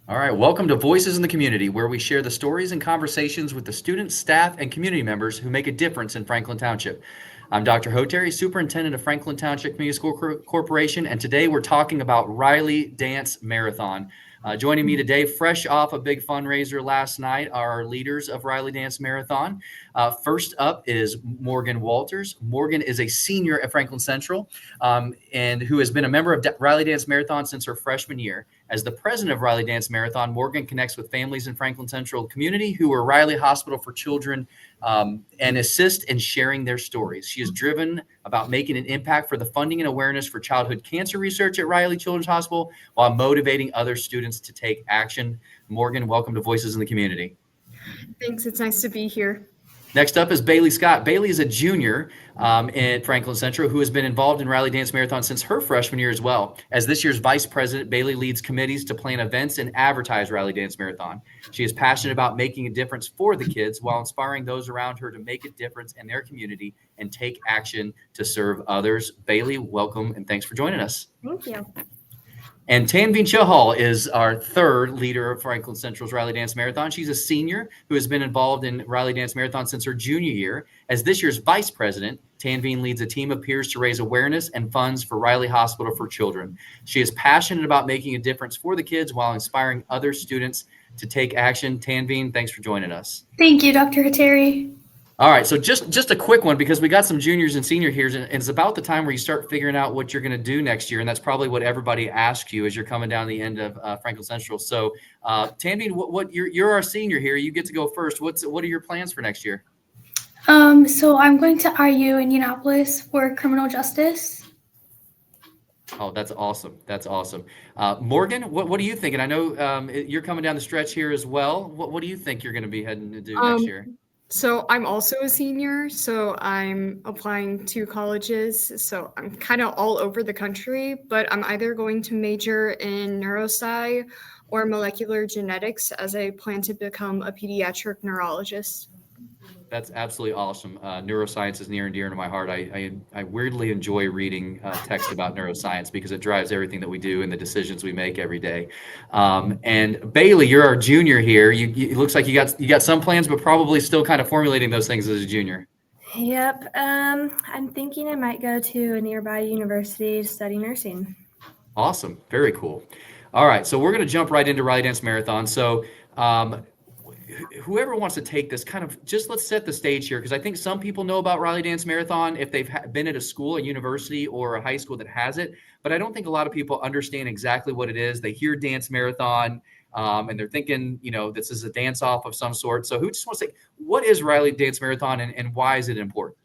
All right, welcome to Voices in the Community, where we share the stories and conversations with the students, staff, and community members who make a difference in Franklin Township. I'm Dr. Hoteri, Superintendent of Franklin Township Community School Corporation, and today we're talking about Riley Dance Marathon. Joining me today, fresh off a big fundraiser last night, are our leaders of Riley Dance Marathon. First up is Morgan Walters. Morgan is a senior at Franklin Central and who has been a member of Riley Dance Marathon since her freshman year. As the president of Riley Dance Marathon, Morgan connects with families in Franklin Central community who are Riley Hospital for Children and assist in sharing their stories. She is driven about making an impact for the funding and awareness for childhood cancer research at Riley Children's Hospital while motivating other students to take action. Morgan, welcome to Voices in the Community. Thanks. It's nice to be here. Next up is Bailey Scott. Bailey is a junior at Franklin Central who has been involved in Riley Dance Marathon since her freshman year as well. As this year's vice president, Bailey leads committees to plan events and advertise Riley Dance Marathon. She is passionate about making a difference for the kids while inspiring those around her to make a difference in their community and take action to serve others. Bailey, welcome and thanks for joining us. Thank you. And Tanveen Chahal is our third leader of Franklin Central's Riley Dance Marathon. She's a senior who has been involved in Riley Dance Marathon since her junior year. As this year's vice president, Tanveen leads a team of peers to raise awareness and funds for Riley Hospital for Children. She is passionate about making a difference for the kids while inspiring other students to take action. Tanveen, thanks for joining us. Thank you, Dr. Hateri. All right, so just a quick one because we got some juniors and senior here, and it's about the time where you start figuring out what you're going to do next year, and that's probably what everybody asks you as you're coming down the end of Franklin Central. So, Tanveen, what you're our senior here. You get to go first. What are your plans for next year? So I'm going to IU Indianapolis for criminal justice. Oh, that's awesome. That's awesome. Morgan, what are you thinking? I know you're coming down the stretch here as well. What do you think you're going to be heading to do next year? So I'm also a senior, so I'm applying to colleges. So I'm kind of all over the country, but I'm either going to major in neurosci or molecular genetics as I plan to become a pediatric neurologist. That's absolutely awesome. Neuroscience is near and dear to my heart. I weirdly enjoy reading text about neuroscience because it drives everything that we do and the decisions we make every day. And Bailey, you're our junior here. It looks like you got some plans, but probably still kind of formulating those things as a junior. Yep. I'm thinking I might go to a nearby university to study nursing. Awesome. Very cool. All right. So we're going to jump right into Riley Dance Marathon. So whoever wants to take this, kind of just let's set the stage here because I think some people know about Riley Dance Marathon if they've been at a school, a university, or a high school that has it. But I don't think a lot of people understand exactly what it is. They hear Dance Marathon and they're thinking, this is a dance off of some sort. So who just wants to say, what is Riley Dance Marathon and why is it important?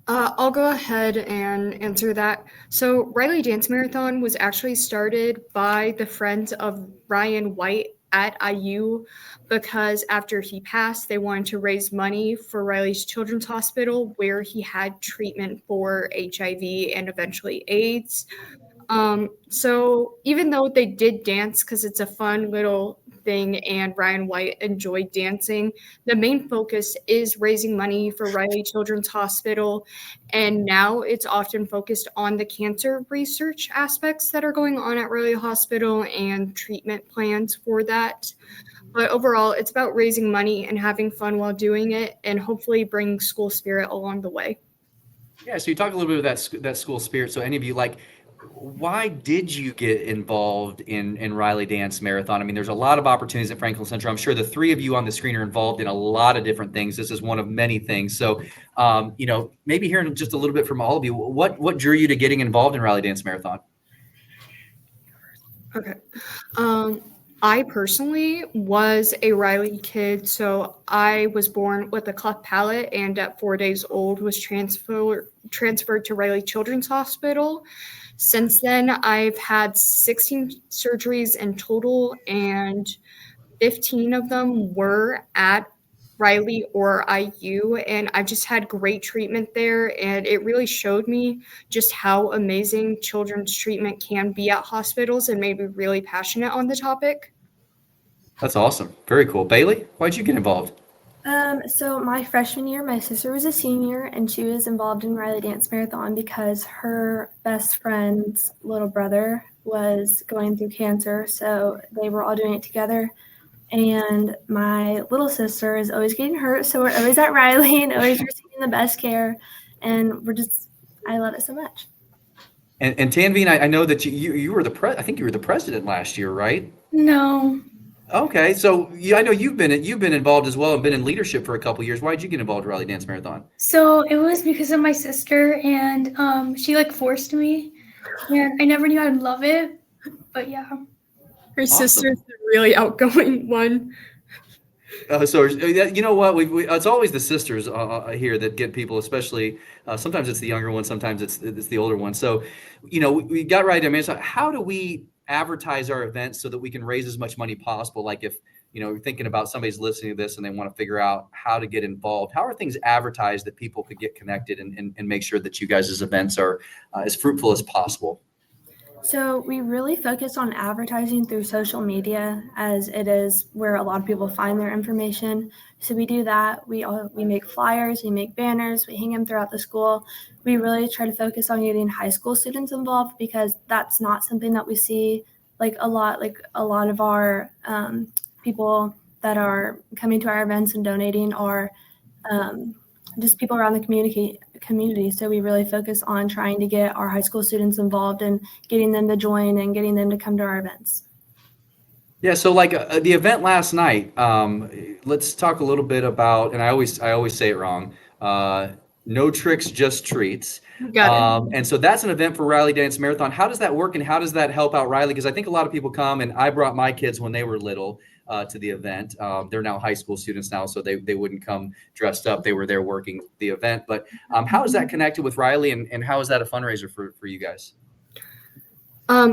I'll go ahead and answer that. So Riley Dance Marathon was actually started by the friends of Ryan White at IU because after he passed, they wanted to raise money for Riley's Children's Hospital where he had treatment for HIV and eventually AIDS. So even though they did dance because it's a fun little thing and Ryan White enjoyed dancing, the main focus is raising money for Riley Children's Hospital. And now it's often focused on the cancer research aspects that are going on at Riley Hospital and treatment plans for that. But overall, it's about raising money and having fun while doing it and hopefully bringing school spirit along the way. Yeah, so you talk a little bit about that school spirit. So any of you why did you get involved in Riley Dance Marathon? I mean, there's a lot of opportunities at Franklin Central. I'm sure the three of you on the screen are involved in a lot of different things. This is one of many things. So, maybe hearing just a little bit from all of you, what drew you to getting involved in Riley Dance Marathon? Okay. I personally was a Riley kid, so I was born with a cleft palate and at 4 days old was transferred to Riley Children's Hospital. Since then, I've had 16 surgeries in total, and 15 of them were at Riley or IU, and I've just had great treatment there, and it really showed me just how amazing children's treatment can be at hospitals and made me really passionate on the topic. That's awesome. Very cool. Bailey, why'd you get involved? So my freshman year, my sister was a senior and she was involved in Riley Dance Marathon because her best friend's little brother was going through cancer, so they were all doing it together. And my little sister is always getting hurt, so we're always at Riley and always receiving the best care. And I love it so much. And Tanveen, I know that you were I think you were the president last year, right? No. Okay, so I know you've been involved as well and been in leadership for a couple of years. Why did you get involved in Raleigh Dance Marathon? So it was because of my sister, and she like forced me, and I never knew I'd love it. But yeah. Her Awesome. sister's the really outgoing one. So you know what? It's always the sisters here that get people, especially sometimes it's the younger one, sometimes it's the older one. So, we got right there. So how do we advertise our events so that we can raise as much money possible? Like if you're thinking about somebody's listening to this and they want to figure out how to get involved, how are things advertised that people could get connected and make sure that you guys' events are as fruitful as possible? So we really focus on advertising through social media, as it is where a lot of people find their information. So we do that. We make flyers, we make banners, we hang them throughout the school. We really try to focus on getting high school students involved, because that's not something that we see a lot of our people that are coming to our events and donating are just people around the community. So we really focus on trying to get our high school students involved and getting them to join and getting them to come to our events. Yeah, so like the event last night, let's talk a little bit about, and I always say it wrong, no tricks, just treats. Got it. And so that's an event for Riley Dance Marathon. How does that work and how does that help out Riley? Because I think a lot of people come, and I brought my kids when they were little to the event. They're now high school students now, so they wouldn't come dressed up. They were there working the event. But how is that connected with Riley, and how is that a fundraiser for you guys?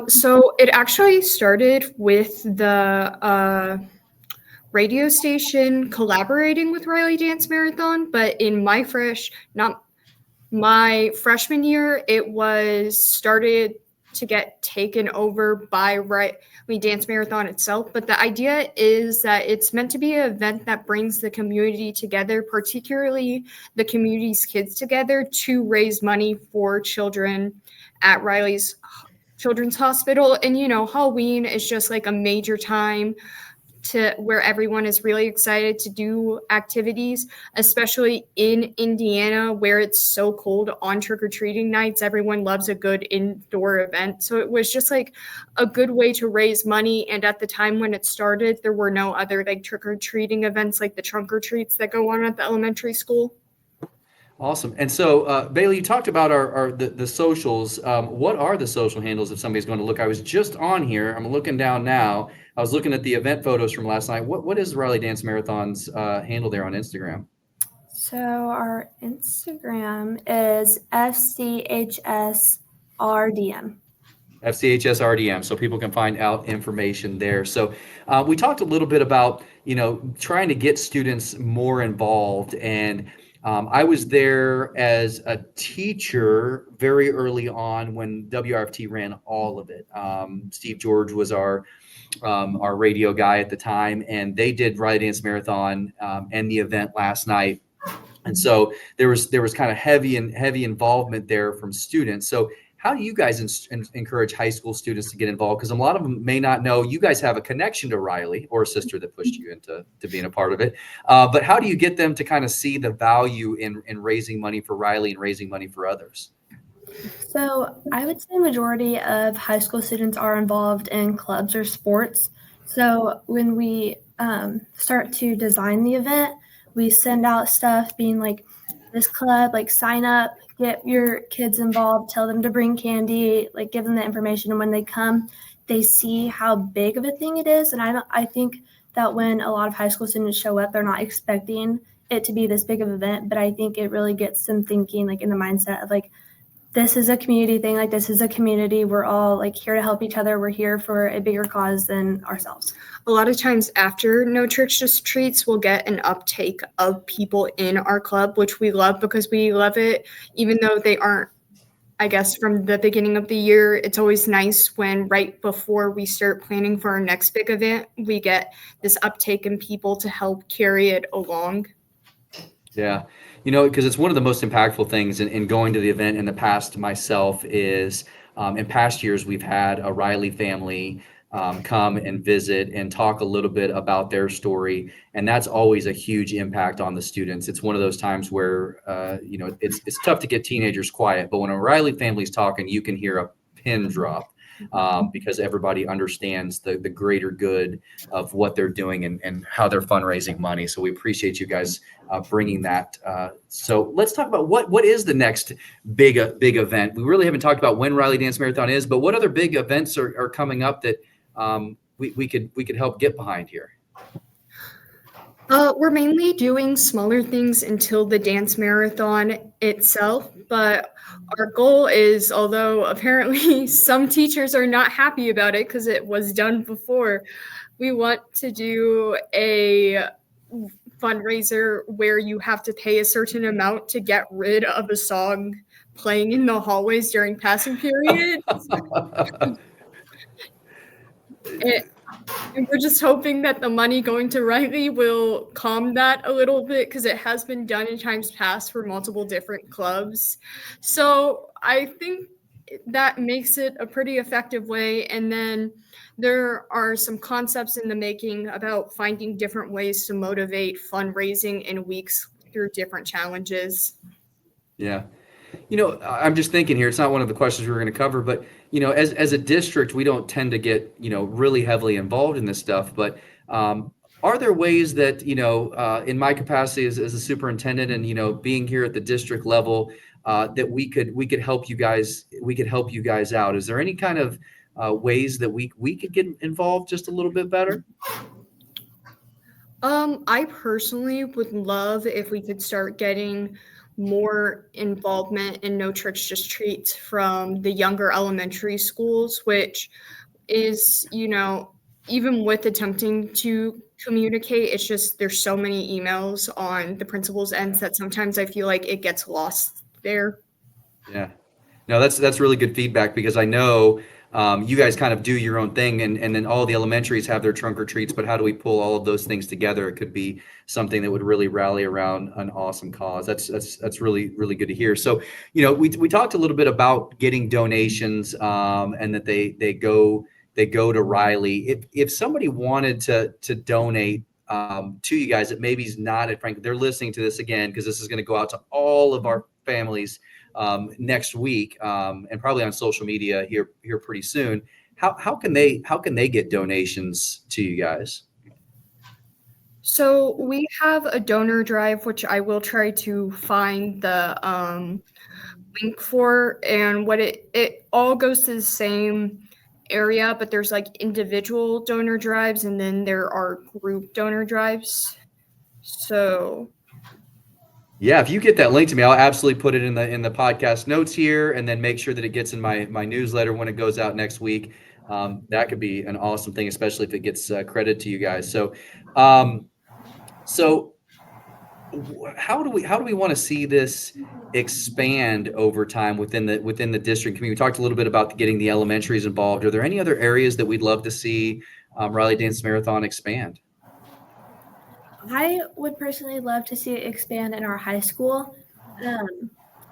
So it actually started with the radio station collaborating with Riley Dance Marathon, but in my freshman year, it was started to get taken over by Riley Dance Marathon itself. But the idea is that it's meant to be an event that brings the community together, particularly the community's kids together, to raise money for children at Riley's Children's Hospital. And Halloween is just like a major time where everyone is really excited to do activities, especially in Indiana where it's so cold on trick-or-treating nights. Everyone loves a good indoor event. So it was just like a good way to raise money. And at the time when it started, there were no other trick-or-treating events like the trunk or treats that go on at the elementary school. Awesome. And so, Bailey, you talked about the socials. What are the social handles if somebody's going to look? I was just on here. I'm looking down now. I was looking at the event photos from last night. What is Riley Dance Marathon's handle there on Instagram? So our Instagram is FCHSRDM. FCHSRDM, so people can find out information there. So we talked a little bit about, trying to get students more involved. And I was there as a teacher very early on when WRFT ran all of it. Steve George was our radio guy at the time, and they did Riley Dance Marathon and the event last night. And so there was kind of heavy involvement there from students. So how do you guys encourage high school students to get involved? Because a lot of them may not know you guys have a connection to Riley, or a sister that pushed you into being a part of it. But how do you get them to kind of see the value in raising money for Riley and raising money for others? So I would say majority of high school students are involved in clubs or sports. So when we start to design the event, we send out stuff being like, this club, sign up, get your kids involved, tell them to bring candy, give them the information. And when they come, they see how big of a thing it is. And I think that when a lot of high school students show up, they're not expecting it to be this big of an event, but I think it really gets them thinking in the mindset of this is a community thing. This is a community. We're all here to help each other. We're here for a bigger cause than ourselves. A lot of times after No Tricks, Just Treats, we'll get an uptake of people in our club, which we love because we love it. Even though they aren't, I guess, from the beginning of the year, it's always nice when right before we start planning for our next big event, we get this uptake in people to help carry it along. Yeah. Because it's one of the most impactful things in going to the event in the past myself is In past years, we've had a Riley family come and visit and talk a little bit about their story, and that's always a huge impact on the students. It's one of those times where it's tough to get teenagers quiet, but when a Riley family's talking, you can hear a pin drop because everybody understands the greater good of what they're doing and how they're fundraising money. So we appreciate you guys bringing that. So let's talk about what is the next big event. We really haven't talked about when Riley Dance Marathon is, but what other big events are coming up that we could help get behind here? We're mainly doing smaller things until the dance marathon itself, but our goal is, although apparently some teachers are not happy about it because it was done before, we want to do a fundraiser where you have to pay a certain amount to get rid of a song playing in the hallways during passing periods. And we're just hoping that the money going to Riley will calm that a little bit because it has been done in times past for multiple different clubs. So I think that makes it a pretty effective way. And then there are some concepts in the making about finding different ways to motivate fundraising in weeks through different challenges. Yeah. I'm just thinking here, it's not one of the questions we were going to cover, but, as a district, we don't tend to get, really heavily involved in this stuff. But are there ways that, in my capacity as a superintendent and, being here at the district level, that we could help you guys out? Is there any kind of ways that we could get involved just a little bit better? I personally would love if we could start getting more involvement in No Tricks, Just Treats from the younger elementary schools, which is, even with attempting to communicate, it's just there's so many emails on the principal's ends that sometimes I feel like it gets lost there. Yeah. No, that's really good feedback because I know you guys kind of do your own thing and then all the elementaries have their trunk or treats, but how do we pull all of those things together? It could be something that would really rally around an awesome cause. That's really, really good to hear. So, we talked a little bit about getting donations and that they go to Riley. If somebody wanted to donate to you guys that maybe is not at Franklin, they're listening to this again because this is going to go out to all of our families next week and probably on social media here pretty soon. How can they get donations to you guys? So we have a donor drive, which I will try to find the link for, and what it all goes to the same area, but there's like individual donor drives and then there are group donor drives. So yeah, if you get that link to me, I'll absolutely put it in the podcast notes here, and then make sure that it gets in my newsletter when it goes out next week. That could be an awesome thing, especially if it gets credit to you guys. So, how do we want to see this expand over time within the district community? We talked a little bit about getting the elementaries involved. Are there any other areas that we'd love to see Riley Dance Marathon expand? I would personally love to see it expand in our high school. I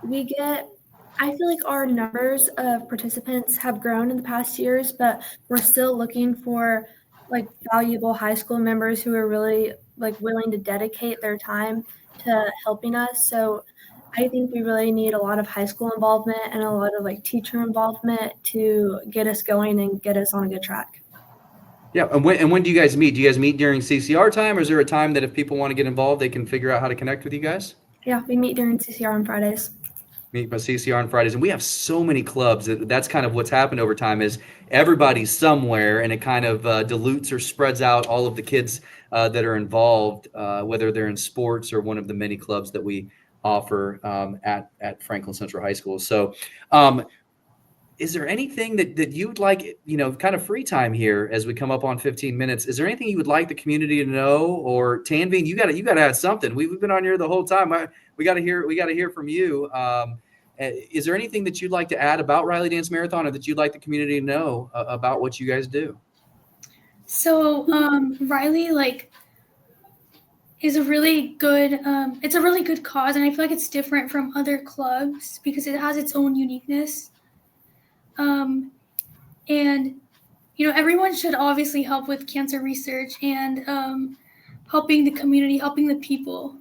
feel like our numbers of participants have grown in the past years, but we're still looking for like valuable high school members who are really like willing to dedicate their time to helping us. So I think we really need a lot of high school involvement and a lot of like teacher involvement to get us going and get us on a good track. Yeah, and when do you guys meet? Do you guys meet during CCR time, or is there a time that if people want to get involved, they can figure out how to connect with you guys? Yeah, we meet during CCR on Fridays. Meet by CCR on Fridays, and we have so many clubs. That's kind of what's happened over time is everybody's somewhere, and it kind of dilutes or spreads out all of the kids that are involved, whether they're in sports or one of the many clubs that we offer at Franklin Central High School. So is there anything that you would like, kind of free time here as we come up on 15 minutes? Is there anything you would like the community to know? Or Tanveen, you got to add something. We've been on here the whole time. We got to hear from you. Is there anything that you'd like to add about Riley Dance Marathon, or that you'd like the community to know about what you guys do? So Riley is a really good it's a really good cause, and I feel like it's different from other clubs because it has its own uniqueness. And everyone should obviously help with cancer research and helping the community, helping the people.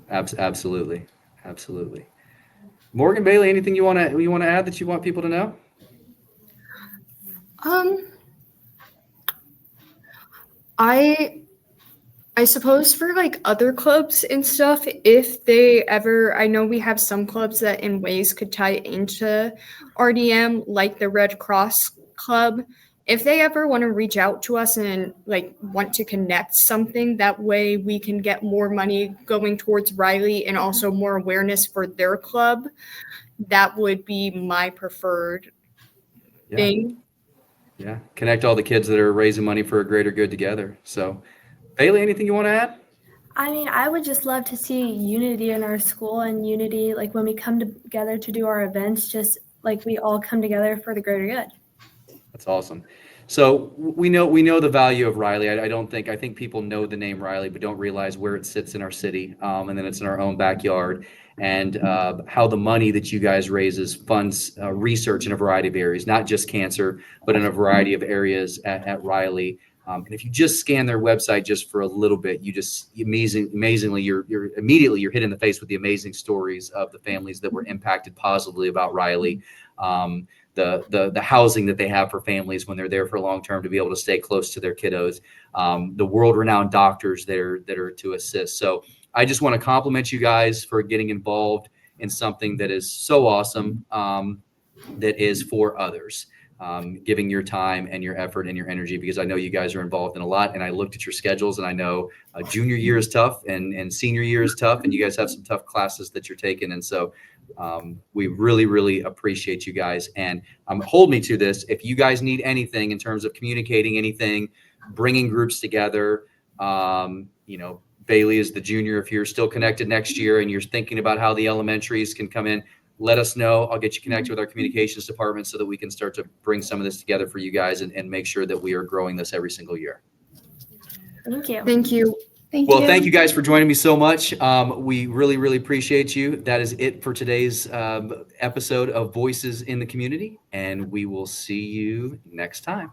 Absolutely. Absolutely. Morgan, Bailey, anything you want to add that you want people to know? I suppose for like other clubs and stuff, if they ever, I know we have some clubs that in ways could tie into RDM, like the Red Cross Club. If they ever want to reach out to us and like want to connect something, that way we can get more money going towards Riley and also more awareness for their club. That would be my preferred thing. Yeah. Connect all the kids that are raising money for a greater good together. So, Bailey, anything you want to add? I mean, I would just love to see unity in our school and unity, like when we come together to do our events, just like we all come together for the greater good. That's awesome. So we know the value of Riley. I think people know the name Riley, but don't realize where it sits in our city, and then it's in our own backyard, and how the money that you guys raises funds research in a variety of areas, not just cancer, but in a variety of areas at Riley. And if you just scan their website just for a little bit, you just amazingly you're immediately hit in the face with the amazing stories of the families that were impacted positively about Riley. The housing that they have for families when they're there for long term to be able to stay close to their kiddos, the world-renowned doctors that are to assist. So I just want to compliment you guys for getting involved in something that is so awesome, that is for others, giving your time and your effort and your energy, because I know you guys are involved in a lot. And I looked at your schedules and I know junior year is tough and senior year is tough, and you guys have some tough classes that you're taking. And so we really, really appreciate you guys. And hold me to this. If you guys need anything in terms of communicating anything, bringing groups together, Bailey is the junior. If you're still connected next year and you're thinking about how the elementaries can come in, let us know. I'll get you connected with our communications department so that we can start to bring some of this together for you guys and make sure that we are growing this every single year. Thank you. Thank you. Thank you guys for joining me so much. We really, really appreciate you. That is it for today's episode of Voices in the Community, and we will see you next time.